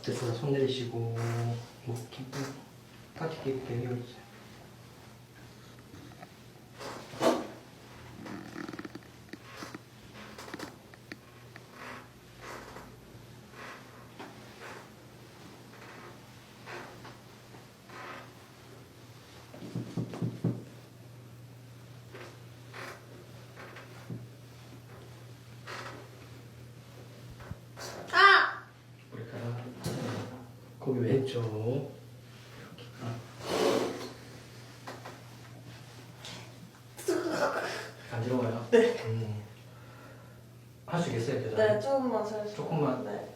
됐어요. 손 내리시고 목 깊게 까지 깊게 밀어주세요. 머리카락 거기 왼쪽 이렇게 간지러워요? 네. 할 수 있겠어요? 계단? 네, 조금만 살 수. 조금만. 네.